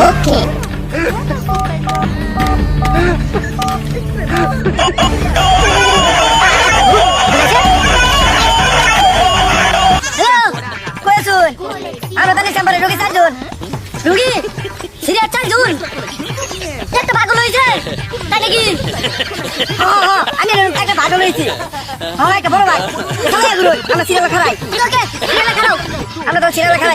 ওকে আমরা তাহলে চেম্বারে রোগী 4 জন রোগী সিরিয়াস 4 জন একটা পাগল হয়েছে তাই নাকি আমি একটা পাগল হয়েছি একটা বড় ভাই আমরা সিরিয়াল খারাই আমরা তো সিরিয়াল খারাই